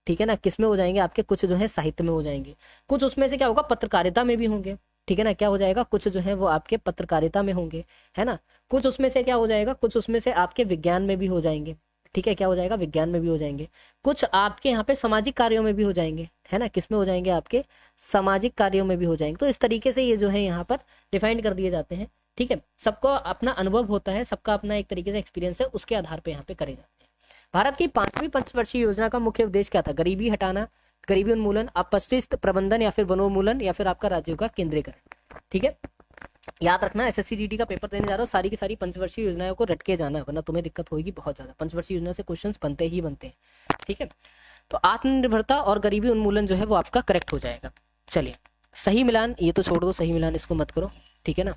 ठीक है ना। किस में हो जाएंगे? आपके कुछ जो है साहित्य में हो जाएंगे। कुछ उसमें से क्या होगा? पत्रकारिता में भी होंगे, ठीक है ना। क्या हो जाएगा? कुछ जो है वो आपके पत्रकारिता में होंगे, है ना। कुछ उसमें से क्या हो जाएगा? कुछ उसमें से आपके विज्ञान में भी हो जाएंगे, ठीक है। क्या हो जाएगा? विज्ञान में भी हो जाएंगे। कुछ आपके यहाँ पे सामाजिक कार्यों में भी हो जाएंगे, है ना। किस में हो जाएंगे? आपके सामाजिक कार्यों में भी हो जाएंगे। तो इस तरीके से ये जो है यहाँ पर डिफाइन कर दिए जाते हैं, ठीक है। सबको अपना अनुभव होता है, सबका अपना एक तरीके से एक्सपीरियंस है, उसके आधार पर यहाँ पे करे जाते हैं। भारत की 5वीं पंचवर्षीय योजना का मुख्य उद्देश्य क्या था? गरीबी हटाना, गरीबी उन्मूलन, अपशिष्ट प्रबंधन, या फिर वनोन्मूलन, या फिर आपका राज्यों का केंद्रीकरण, ठीक है। याद रखना, एसएससी जीडी का पेपर देने जा रहा हूँ, सारी की सारी पंचवर्षीय योजनाओं को रट के जाना है, वरना तुम्हें दिक्कत होगी बहुत ज्यादा। पंचवर्षीय योजना से क्वेश्चंस बनते ही बनते हैं, ठीक है। तो आत्मनिर्भरता और गरीबी उन्मूलन जो है वो आपका करेक्ट हो जाएगा। चलिए, सही मिलान ये तो छोड़ दो, सही मिलान इसको मत करो, ठीक है ना।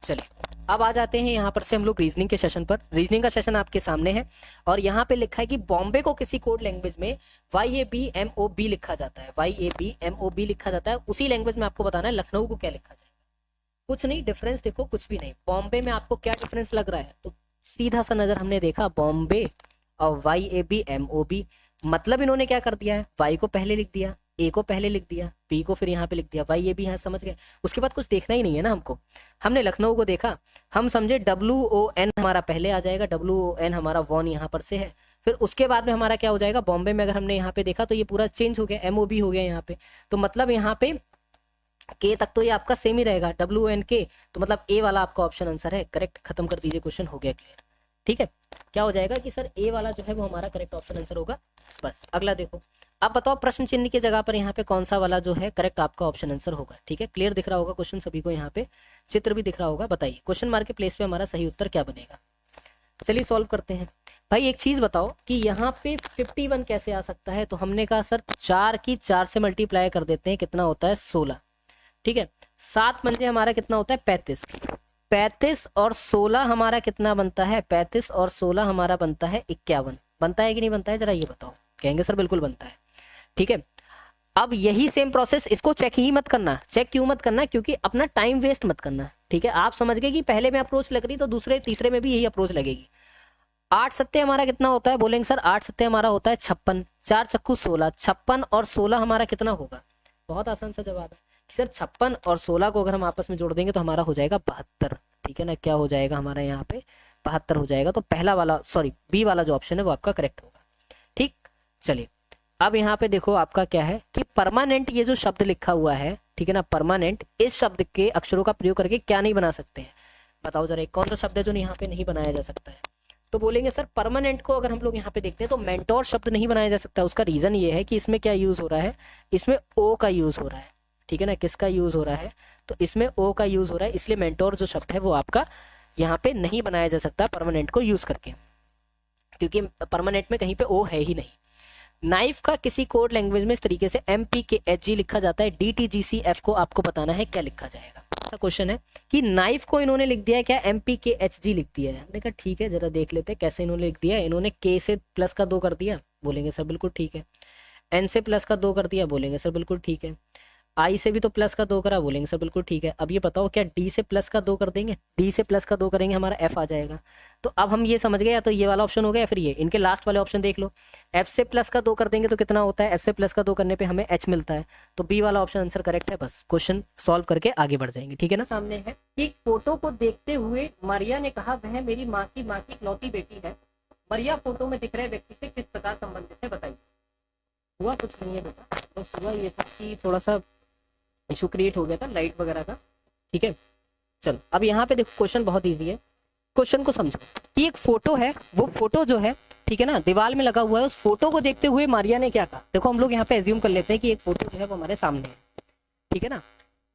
चलिए, अब आ जाते हैं यहाँ पर से हम लोग रीजनिंग के सेशन पर। रीजनिंग का सेशन आपके सामने है और यहाँ पे लिखा है कि बॉम्बे को किसी कोड लैंग्वेज में YABMOB लिखा जाता है, YABMOB लिखा जाता है। उसी लैंग्वेज में आपको बताना है लखनऊ को क्या लिखा जाएगा। कुछ नहीं, डिफरेंस देखो, कुछ भी नहीं। बॉम्बे में आपको क्या डिफरेंस लग रहा है? तो सीधा सा नजर हमने देखा बॉम्बे और YABMOB, मतलब इन्होंने क्या कर दिया है? Y को पहले लिख दिया, A को पहले लिख दिया, B को फिर यहाँ पे लिख दिया, YAB यहाँ समझ गए। उसके बाद कुछ देखना ही नहीं है ना हमको। हमने लखनऊ को देखा, हम समझे WON हमारा पहले आ जाएगा, WON हमारा वॉन यहाँ पर से है। फिर उसके बाद में हमारा क्या हो जाएगा? बॉम्बे में अगर हमने यहाँ पे देखा तो ये पूरा चेंज हो गया, MOB हो गया यहाँ पे। तो मतलब यहाँ पे K तक तो ये आपका सेम ही रहेगा, WNK। तो मतलब A वाला आपका ऑप्शन आंसर है करेक्ट। खत्म कर दीजिए, क्वेश्चन हो गया क्लियर, ठीक है। क्या हो जाएगा कि सर A वाला जो है वो हमारा करेक्ट ऑप्शन आंसर होगा। बस अगला देखो, अब बताओ प्रश्न चिन्ह की जगह पर यहाँ पे कौन सा वाला जो है करेक्ट आपका ऑप्शन आंसर होगा, ठीक है। क्लियर दिख रहा होगा क्वेश्चन सभी को, यहाँ पे चित्र भी दिख रहा होगा। बताइए क्वेश्चन मार्क के प्लेस पे हमारा सही उत्तर क्या बनेगा। चलिए सॉल्व करते हैं। भाई एक चीज बताओ कि यहाँ पे 51 कैसे आ सकता है? तो हमने कहा सर 4 की 4 से मल्टीप्लाई कर देते हैं, कितना होता है? 16, ठीक है। 7 पंजे हमारा कितना होता है? 35। 35 और 16 हमारा कितना बनता है? 35 और 16 हमारा बनता है 51। बनता है कि नहीं बनता है? जरा ये बताओ। कहेंगे सर बिल्कुल बनता है, ठीक है। अब यही सेम प्रोसेस, इसको चेक ही मत करना। चेक क्यों मत करना? क्योंकि अपना टाइम वेस्ट मत करना, ठीक है। आप समझ गए कि पहले में अप्रोच लग रही तो दूसरे तीसरे में भी यही अप्रोच लगेगी। 8 सत्ते हमारा कितना होता है? बोलेंगे सर 8 सत्ते हमारा होता है 56, 4 चक्कू 16, 56 और 16 हमारा कितना होगा? बहुत आसान सा जवाब है कि सर 56 और 16 को अगर हम आपस में जोड़ देंगे तो हमारा हो जाएगा 72, ठीक है ना। क्या हो जाएगा हमारा यहाँ पे? 72 हो जाएगा। तो पहला वाला, सॉरी बी वाला जो ऑप्शन है वो आपका करेक्ट होगा, ठीक। चलिए, अब यहाँ पे देखो आपका क्या है कि परमानेंट, ये जो शब्द लिखा हुआ है, ठीक है ना, परमानेंट, इस शब्द के अक्षरों का प्रयोग करके क्या नहीं बना सकते हैं? बताओ जरा, कौन सा शब्द है जो यहाँ पे नहीं बनाया जा सकता है? तो बोलेंगे सर परमानेंट को अगर हम लोग यहाँ पे देखते हैं तो मेंटोर शब्द नहीं बनाया जा सकता। उसका रीजन ये है कि इसमें क्या यूज हो रहा है? इसमें ओ का यूज हो रहा है, ठीक है ना। किसका यूज हो रहा है? तो इसमें ओ का यूज हो रहा है, इसलिए मेंटोर जो शब्द है वो आपका यहाँ पे नहीं बनाया जा सकता परमानेंट को यूज करके, क्योंकि परमानेंट में कहीं पे ओ है ही नहीं। नाइफ का किसी कोड लैंग्वेज में इस तरीके से MPKHG लिखा जाता है, DTGCF को आपको बताना है क्या लिखा जाएगा। ऐसा क्वेश्चन है कि नाइफ को इन्होंने लिख दिया है क्या, MPKHG लिख दिया है। हमने कहा ठीक है, जरा देख लेते हैं कैसे इन्होंने लिख दिया है। इन्होंने K से प्लस का 2 कर दिया, बोलेंगे सर बिल्कुल ठीक है। N से प्लस का 2 कर दिया, बोलेंगे सर बिल्कुल ठीक है। I से भी तो प्लस का 2 करा, बोलेंगे सर बिल्कुल ठीक है। अब ये बताओ क्या D से प्लस का 2 कर देंगे, D से प्लस का 2 करेंगे हमारा F आ जाएगा। तो अब हम ये समझ गए, या तो ये वाला ऑप्शन हो गया या फिर ये। इनके लास्ट वाले ऑप्शन देख लो, F से प्लस का 2 कर देंगे तो कितना होता है, F से प्लस का 2 करने पे हमें H मिलता है, तो B वाला ऑप्शन आंसर करेक्ट है। बस क्वेश्चन सॉल्व करके आगे बढ़ जाएंगे, ठीक है ना। सामने है एक फोटो को देखते हुए मारिया ने कहा वह मेरी माँ की इकलौती बेटी है। मारिया फोटो में दिख रहे व्यक्ति से किस प्रकार संबंधित है, बताइए। हुआ कुछ नहीं है बेटा, बस हुआ ये था कि थोड़ा सा इशू क्रिएट हो गया था लाइट वगैरह का, ठीक है। चलो अब यहाँ पे देखो, क्वेश्चन बहुत इजी है। क्वेश्चन को समझो कि एक फोटो है, वो फोटो जो है, ठीक है ना, दीवार में लगा हुआ है। उस फोटो को देखते हुए मारिया ने क्या कहा। देखो हम लोग यहाँ पे एज्यूम कर लेते हैं कि एक फोटो जो है वो हमारे सामने है, ठीक है ना।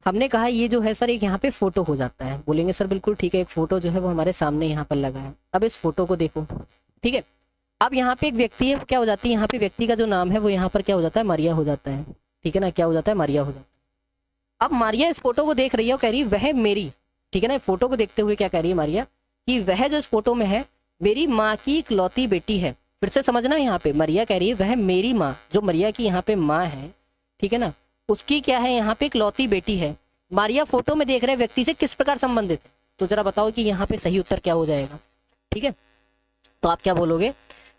हमने कहा ये जो है सर एक यहाँ पे फोटो हो जाता है, बोलेंगे सर बिल्कुल ठीक है, एक फोटो जो है वो हमारे सामने यहाँ पर लगा है। अब इस फोटो को देखो, ठीक है। अब यहाँ पे एक व्यक्ति है, क्या हो जाती है, यहाँ पे व्यक्ति का जो नाम है वो यहाँ पर क्या हो जाता है, मारिया हो जाता है, ठीक है ना। क्या हो जाता है, मारिया हो जाता है। अब मारिया इस फोटो को देख रही है और कह रही है वह मेरी, ठीक है ना। फोटो को देखते हुए क्या कह रही है मारिया कि वह जो इस फोटो में है मेरी माँ की इकलौती बेटी है। फिर से समझना, यहाँ पे मारिया कह रही है वह मेरी माँ, जो मारिया की यहाँ पे माँ है, ठीक है ना, उसकी क्या है यहाँ पे इकलौती बेटी है। मारिया फोटो में देख रहे व्यक्ति से किस प्रकार संबंधित है, तो जरा बताओ कि यहाँ पे सही उत्तर क्या हो जाएगा, ठीक है। तो आप क्या बोलोगे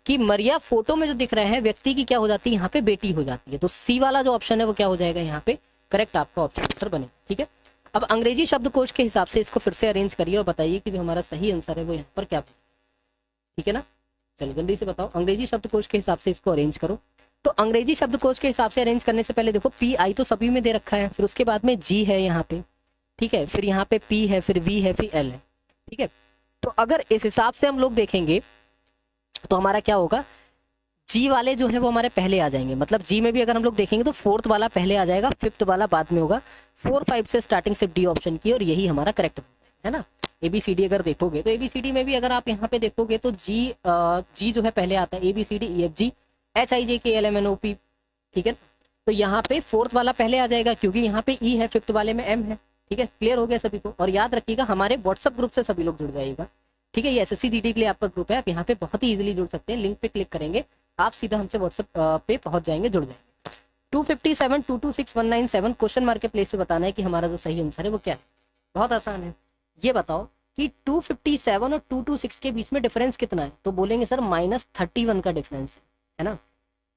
कि मारिया फोटो में जो दिख रहे हैं व्यक्ति की क्या हो जाती है, यहाँ पे बेटी हो जाती है। तो सी वाला जो ऑप्शन है वो क्या हो जाएगा, यहाँ पे करेक्ट आपका ऑप्शन आंसर बने, ठीक है। अब अंग्रेजी शब्दकोश के हिसाब से इसको फिर से अरेंज करिए और बताइए कि जो हमारा सही आंसर है वो यहाँ पर क्या, ठीक है ना। चलो जल्दी से बताओ, अंग्रेजी शब्दकोश के हिसाब से इसको अरेंज करो। तो अंग्रेजी शब्दकोश के हिसाब से अरेंज करने से पहले देखो PI तो सभी में दे रखा है, फिर उसके बाद में G है यहाँ पे, ठीक है, फिर यहाँ पे P है, फिर V है, फिर L है, ठीक है। तो अगर इस हिसाब से हम लोग देखेंगे तो हमारा क्या होगा, जी वाले जो है वो हमारे पहले आ जाएंगे। मतलब जी में भी अगर हम लोग देखेंगे तो फोर्थ वाला पहले आ जाएगा, फिफ्थ वाला बाद में होगा। 4 5 से स्टार्टिंग सिर्फ डी ऑप्शन की, और यही हमारा करेक्ट है ना। ABCD अगर देखोगे तो ABCD में भी अगर आप यहाँ पे देखोगे तो जी जो है पहले आता है, ABCD EFG HIJ KL MNOP, ठीक है। तो यहाँ पे फोर्थ वाला पहले आ जाएगा क्योंकि यहाँ पे E है, फिफ्थ वाले में M है, ठीक है। क्लियर हो गया सभी को। और याद रखिएगा हमारे व्हाट्सएप ग्रुप से सभी लोग जुड़ जाइएगा, ठीक है। ये SSC GD के लिए आपका ग्रुप है, आप यहाँ पे बहुत ही इजीली जुड़ सकते हैं। लिंक पे क्लिक करेंगे आप सीधा हमसे व्हाट्सएप पे पहुंच जाएंगे, जुड़ जाएंगे। 257 226 197 क्वेश्चन मार्क के प्लेस पे बताना है कि हमारा जो सही आंसर है वो क्या है। बहुत आसान है। ये बताओ कि 257 और 226 के बीच में डिफरेंस कितना है, तो बोलेंगे सर -31 का डिफरेंस है ना।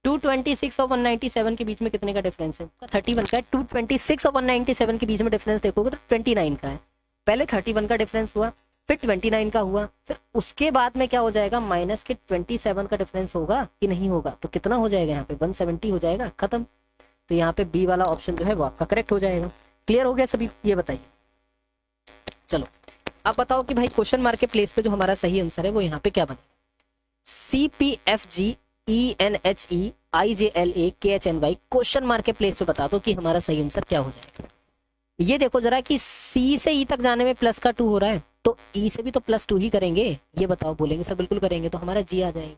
226 और 197 के बीच में कितने का डिफरेंस है, 31 का है। 226 और 197 के बीच में डिफरेंस देखोगे तो 29 का है। पहले 31 का डिफरेंस हुआ, फिर 29 का हुआ, फिर उसके बाद में क्या हो जाएगा, माइनस के 27 का डिफरेंस होगा कि नहीं होगा, तो कितना हो जाएगा यहाँ पे 170 हो जाएगा, खत्म। तो यहाँ पे बी वाला ऑप्शन जो है वो आपका करेक्ट हो जाएगा। क्लियर हो गया सभी, ये बताइए। चलो अब बताओ कि भाई क्वेश्चन मार्क के प्लेस पे जो हमारा सही आंसर है वो यहाँ पे क्या बने। CPFG ENHE IJLA KHNY question mark के प्लेस पे बता दो कि हमारा सही आंसर क्या हो जाएगा। ये देखो जरा कि C से E तक जाने में प्लस का 2 हो रहा है, तो E से भी तो +2 ही करेंगे। ये बताओ, बोलेंगे सर बिल्कुल करेंगे, तो हमारा G आ जाएगा,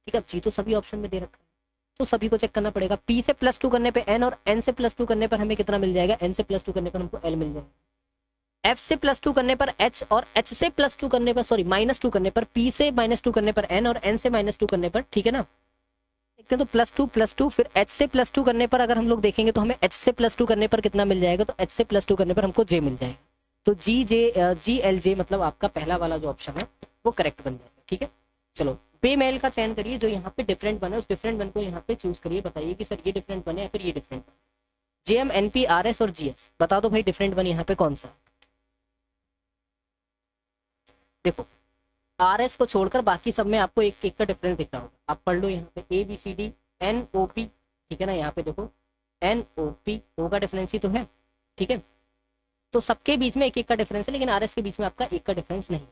ठीक है। अब G तो सभी ऑप्शन में दे रखा है तो सभी को चेक करना पड़ेगा। P से +2 करने पे N, और N से +2 करने पर हमें कितना मिल जाएगा, N से +2 करने पर हमको L मिल जाएगा। F से +2 करने पर H, और H से +2 करने पर -2 करने पर P से -2 करने पर N, और N से -2 करने पर, ठीक है ना। देखते हैं तो +2 फिर H से +2 करने पर अगर हम लोग देखेंगे तो हमें H से +2 करने पर कितना मिल जाएगा, तो H से +2 करने पर हमको J मिल जाएगा। तो GLJ मतलब आपका पहला वाला जो ऑप्शन है वो करेक्ट बन जाएगा, ठीक है। चलो बेमेल का चयन करिए, जो यहाँ पे डिफरेंट बने उस डिफरेंट वन को यहाँ पे चूज करिए। बताइए कि सर ये डिफरेंट बने या फिर ये डिफरेंट। JM NP RS और GS बता दो भाई डिफरेंट वन यहाँ पे कौन सा। देखो RS को छोड़कर बाकी सब में आपको एक का डिफरेंस दिख रहा होगा, आप पढ़ लो यहाँ पे ABCD NOP, ठीक है ना। यहाँ पे देखो NOP O का डिफरेंस ही तो है, ठीक है। तो सबके बीच में एक का डिफरेंस है, लेकिन RS के बीच में आपका एक का डिफरेंस नहीं।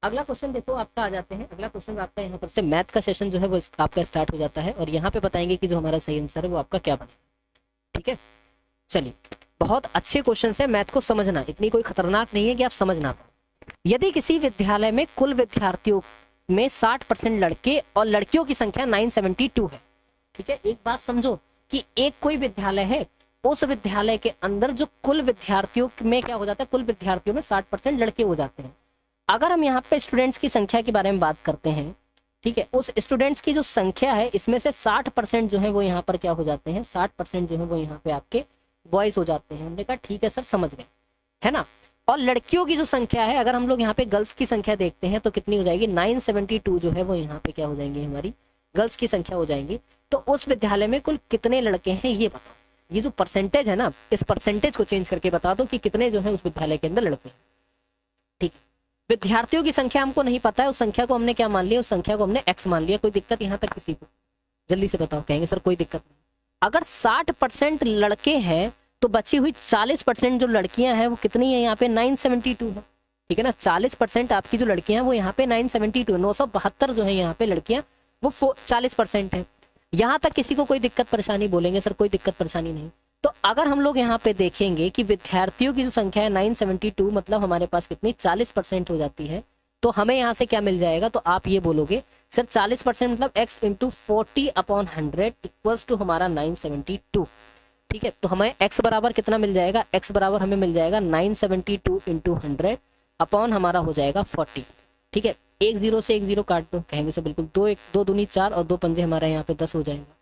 अगला क्वेश्चन देखो आपका आ जाते हैं। अगला क्वेश्चन आपका यहाँ पर से मैथ का सेशन जो है वो आपका स्टार्ट हो जाता है, और यहाँ पे बताएंगे कि जो हमारा सही आंसर है वो आपका क्या बने, ठीक है। चलिए बहुत अच्छे क्वेश्चन है, मैथ को समझना इतनी कोई खतरनाक नहीं है कि आप समझ ना पाए। यदि किसी विद्यालय में कुल विद्यार्थियों में 60% लड़के और लड़कियों की संख्या 972 है, ठीक है, एक बात समझो कि एक कोई विद्यालय है, उस विद्यालय के अंदर जो कुल विद्यार्थियों में क्या हो जाता है, कुल विद्यार्थियों में 60% लड़के हो जाते हैं। अगर हम यहाँ पे स्टूडेंट्स की संख्या के बारे में बात करते हैं, ठीक है, उस स्टूडेंट्स की जो संख्या है इसमें से 60% जो है वो यहाँ पर क्या हो जाते हैं, 60% जो है वो यहाँ पे आपके बॉयज हो जाते हैं। हमने कहा ठीक है सर, समझ गए, है ना। और लड़कियों की जो संख्या है, अगर हम लोग यहाँ पे गर्ल्स की संख्या देखते हैं तो कितनी हो जाएगी, 972 जो है वो यहाँ पे क्या हो जाएंगी, हमारी गर्ल्स की संख्या हो जाएंगी। तो उस विद्यालय में कुल कितने लड़के हैं ये बताओ। ये जो परसेंटेज है ना, इस परसेंटेज को चेंज करके बता दो कि कितने जो है उस विद्यालय के अंदर लड़के हैं। ठीक, विद्यार्थियों की संख्या हमको नहीं पता है, उस संख्या को हमने क्या मान लिया, उस संख्या को हमने x मान लिया। कोई दिक्कत यहाँ तक किसी को? जल्दी से बताओ। कहेंगे सर कोई दिक्कत नहीं। अगर 60% लड़के हैं तो बची हुई 40% जो लड़कियां हैं वो कितनी है, यहाँ पे 972 है। ठीक है ना, 40% आपकी जो लड़कियां हैं वो यहाँ पे 972, 972 जो है यहाँ पे लड़कियां, वो 40% है। यहाँ तक किसी को कोई दिक्कत परेशानी? बोलेंगे सर कोई दिक्कत परेशानी नहीं। तो अगर हम लोग यहाँ पे देखेंगे कि विद्यार्थियों की जो संख्या है 972, मतलब हमारे पास कितनी 40% हो जाती है, तो हमें यहाँ से क्या मिल जाएगा, तो आप ये बोलोगे सर 40% मतलब x इंटू 40/100 इक्वल्स टू हमारा 972। ठीक है, तो हमें x बराबर कितना मिल जाएगा, x बराबर हमें मिल जाएगा 972 इंटू 100 अपॉन हमारा हो जाएगा 40। ठीक है, एक जीरो से एक जीरो काट दो। कहेंगे सर बिल्कुल, दो दूनी 4 और 2 पंजे हमारा यहाँ पे 10 हो जाएगा।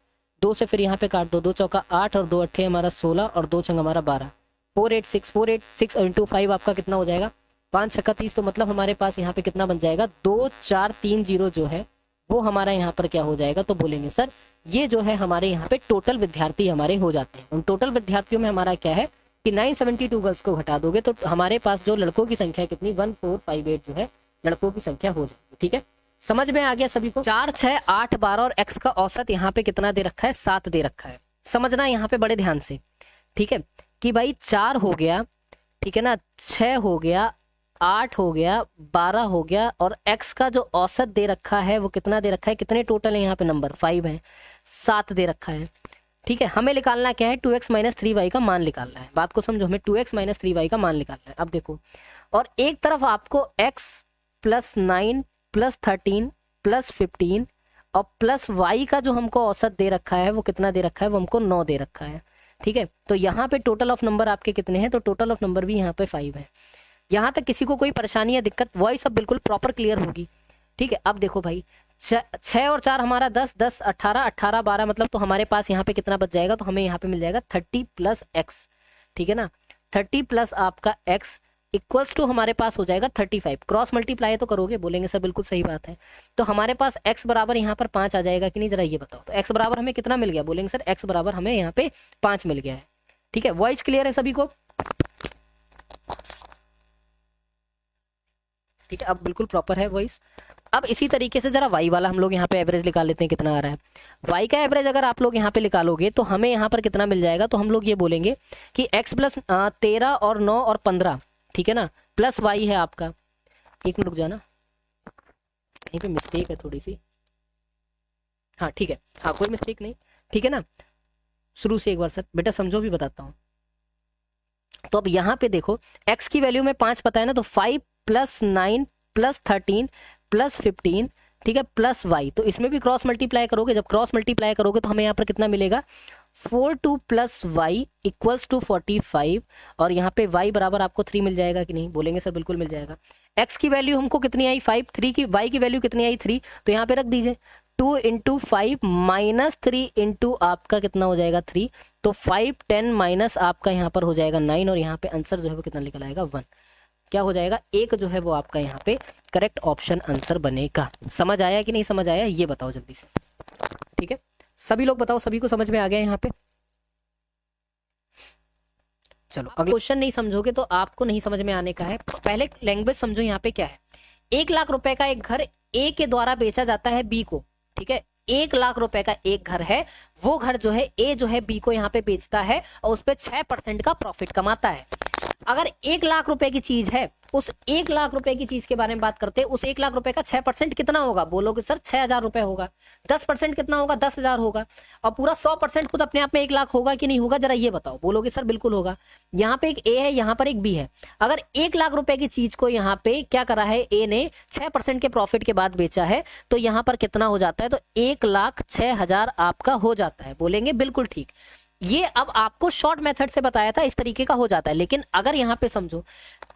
2 से फिर यहाँ पे काट दो, 2 चौका 8 और 2 अट्ठे हमारा 16 और 2 छंग हमारा 12। 486 इंटू 5 आपका कितना हो जाएगा, 5 छक्का 30। तो मतलब हमारे पास यहाँ पे कितना बन जाएगा, 2430 जो है वो हमारा यहाँ पर क्या हो जाएगा। तो बोलेंगे सर ये जो है हमारे यहाँ पे टोटल विद्यार्थी हमारे हो जाते हैं। उन टोटल विद्यार्थियों में हमारा क्या है कि 972 गर्ल्स को घटा दोगे तो हमारे पास जो लड़कों की संख्या कितनी 1458 जो है लड़कों की संख्या हो जाएगी। ठीक है, समझ में आ गया सभी को? 4, 6, 8, 12 और x का औसत यहाँ पे कितना दे रखा है, 7 दे रखा है। समझना यहाँ पे बड़े ध्यान से, ठीक है, कि भाई 4 हो गया, ठीक है ना, 6 हो गया, 8 हो गया, 12 हो गया, और x का जो औसत दे रखा है वो कितना दे रखा है, कितने टोटल है यहाँ पे नंबर 5 है, 7 दे रखा है। ठीक है, हमें निकालना क्या है, 2x माइनस 3y का मान निकालना है। बात को समझो, हमें 2x माइनस 3y का मान निकालना है। अब देखो, और एक तरफ आपको x प्लस 9 प्लस 13 प्लस 15 और प्लस y का जो हमको औसत दे रखा है वो कितना दे रखा है, वो हमको 9 दे रखा है। ठीक है, तो यहाँ पे टोटल ऑफ नंबर आपके कितने हैं, तो टोटल ऑफ नंबर भी यहाँ पे 5 है। यहाँ तक किसी को कोई परेशानी या दिक्कत? वॉइस सब बिल्कुल प्रॉपर क्लियर होगी। ठीक है, अब देखो भाई 6 और 4 हमारा 10, 10 18, 18 12, मतलब तो हमारे पास यहाँ पे कितना बच जाएगा, तो हमें यहाँ पे मिल जाएगा 30 प्लस x। ठीक है ना, 30 प्लस आपका x इक्वल्स टू हमारे पास हो जाएगा 35। क्रॉस मल्टीप्लाई तो करोगे? बोलेंगे सर बिल्कुल सही बात है। तो हमारे पास x बराबर यहाँ पर 5 आ जाएगा कि नहीं, जरा ये बताओ। तो x बराबर हमें कितना मिल गया? बोलेंगे सर x बराबर हमें यहाँ पे 5 मिल गया है। ठीक है, वॉइस क्लियर है सभी को? ठीक है, अब बिल्कुल प्रॉपर है वॉइस। अब इसी तरीके से जरा y वाला हम लोग यहाँ पे एवरेज निकाल लेते हैं, कितना आ रहा है। y का एवरेज अगर आप लोग यहाँ पे निकालोगे तो हमें यहाँ पर कितना मिल जाएगा, तो हम लोग ये बोलेंगे कि x प्लस 13 और 9 और 15, ठीक है ना, प्लस y है आपका। एक मिनट रुक जाना, कहीं पे मिस्टेक है थोड़ी सी। हाँ ठीक है, हाँ कोई मिस्टेक नहीं, ठीक है ना। शुरू से एक बार सर बेटा समझो भी बताता हूँ। तो अब यहाँ पे देखो x की वैल्यू में 5 पता है ना, तो 5 प्लस 9 प्लस 13 प्लस 15, ठीक है, प्लस y। तो इसमें भी क्रॉस मल्टीप्लाई करोगे, जब क्रॉस मल्टीप्लाई करोगे तो हमें यहाँ पर कितना मिलेगा, 42 प्लस y इक्वल्स टू 45, और यहाँ पे y बराबर आपको 3 मिल जाएगा कि नहीं? बोलेंगे सर बिल्कुल मिल जाएगा। x की वैल्यू हमको कितनी आई 5, 3 की, y की वैल्यू कितनी आई 3, तो यहाँ पे रख दीजिए 2 इंटू 5 माइनस 3 इंटू आपका कितना हो जाएगा 3, तो 5 10 माइनस आपका यहाँ पर हो जाएगा 9, और यहाँ पे आंसर जो है वो कितना निकल आएगा 1। क्या हो जाएगा, एक जो है वो आपका यहाँ पे करेक्ट ऑप्शन आंसर बनेगा। समझ आया कि नहीं समझ आया, ये बताओ जल्दी से। ठीक है, सभी लोग बताओ, सभी को समझ में आ गया यहाँ पे? चलो अगला क्वेश्चन नहीं समझोगे तो आपको नहीं समझ में आने का है। पहले लैंग्वेज समझो, यहाँ पे क्या है। 1 लाख रुपए का एक घर ए के द्वारा बेचा जाता है बी को। ठीक है, 1 लाख रुपए का एक घर है, वो घर जो है ए जो है बी को यहाँ पे बेचता है और उस पर 6% का प्रॉफिट कमाता है। अगर 1 लाख रुपए की चीज है उस 1 लाख रुपए की चीज के बारे में बात करते हैं, उस 1 लाख रुपए का 6% कितना होगा? बोलोगे सर 6,000 रुपए होगा। 10% कितना होगा? 10,000 होगा। और पूरा 100% खुद अपने आप में 1 लाख होगा कि नहीं होगा? जरा ये बताओ। बोलोगे सर बिल्कुल होगा। यहाँ पे एक ए है, यहाँ पर एक बी है। अगर 1 लाख रुपए की चीज को यहाँ पे क्या करा है, ए ने 6% के प्रॉफिट के बाद बेचा है, तो यहाँ पर कितना हो जाता है? तो 1,06,000 आपका हो जाता है। बोलेंगे बिल्कुल ठीक। ये अब आपको शॉर्ट मेथड से बताया था, इस तरीके का हो जाता है। लेकिन अगर यहाँ पे समझो,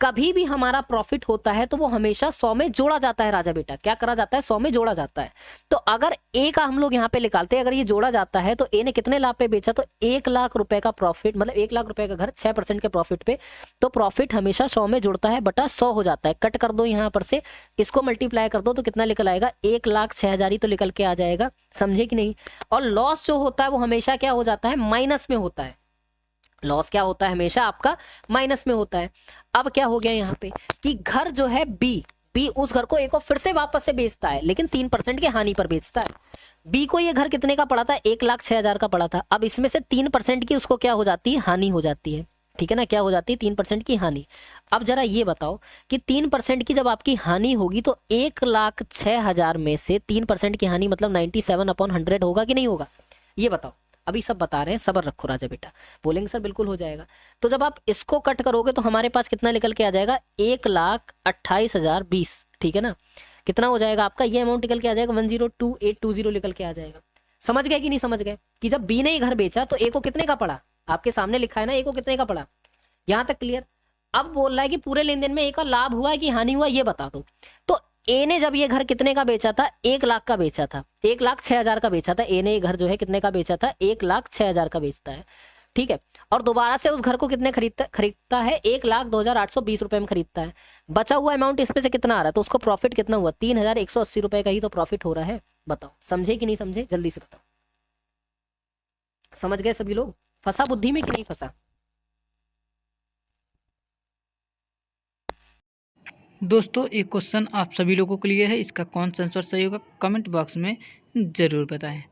कभी भी हमारा प्रॉफिट होता है तो वो हमेशा 100 में जोड़ा जाता है राजा बेटा। क्या करा जाता है? 100 में जोड़ा जाता है। तो अगर ए का हम लोग यहाँ पे निकालते हैं, अगर ये जोड़ा जाता है तो ए ने कितने लाभ पे बेचा? तो 1 लाख रुपए का प्रॉफिट, मतलब 1 लाख रुपए का घर 6% के प्रॉफिट पे, तो प्रॉफिट हमेशा 100 में जुड़ता है बटा 100 हो जाता है। कट कर दो यहाँ पर से, इसको मल्टीप्लाई कर दो तो कितना निकल आएगा? 1,06,000 ही तो निकल के आ जाएगा। समझे कि नहीं? और लॉस जो होता है वो हमेशा क्या हो जाता है? माइनस में होता है। लॉस क्या होता है? हमेशा आपका माइनस में होता है। अब क्या हो गया यहाँ पे कि घर जो है बी उस घर को ए को फिर से वापस से बेचता है, लेकिन 3% की हानि पर बेचता है। बी को ये घर कितने का पड़ा था? 1,06,000 का पड़ा था। अब इसमें से 3% की उसको क्या हो जाती है? हानि हो जाती है। ठीक है ना? क्या हो जाती है? 3% की हानि। अब जरा ये बताओ कि 3% की जब आपकी हानि होगी तो 1,06,000 में से 3% की हानि मतलब 97/100 होगा कि नहीं होगा? ये बताओ। अभी सब बता रहे हैं, सब्र रखो राजा बेटा। बोलेंगे सर बिल्कुल हो जाएगा। तो जब आप इसको कट करोगे तो हमारे पास कितना निकल के आ जाएगा? 1,28,020। ठीक है ना? कितना हो जाएगा आपका? ये अमाउंट निकल के आ जाएगा 102,820 निकल के आ जाएगा। समझ गए कि नहीं समझ गए? कि जब बी ने ही घर बेचा तो ए को कितने का पड़ा? आपके सामने लिखा है ना, ए को कितने का पड़ा। यहां तक क्लियर? अब बोल रहा है कि पूरे लेन देन में ए का लाभ हुआ है कि हानि हुआ, ये बता दो। तो ए ने जब ये घर कितने का बेचा था? 1 लाख का बेचा था। 1,06,000 का बेचा था। ए ने ये घर जो है कितने का बेचा था? 1,06,000 का बेचता है। ठीक है। और दोबारा से उस घर को कितने खरीदता है? 1,02,820 रुपए में खरीदता है। बचा हुआ अमाउंट इसमें से कितना आ रहा है? तो उसको प्रॉफिट कितना हुआ? 3,180 रुपए का ही तो प्रॉफिट हो रहा है। बताओ समझे कि नहीं समझे? जल्दी से बताओ। समझ गए सभी लोग? फंसा बुद्धि में कि नहीं फंसा? दोस्तों एक क्वेश्चन आप सभी लोगों के लिए है, इसका कौन सा आंसर सही होगा कमेंट बॉक्स में ज़रूर बताएं।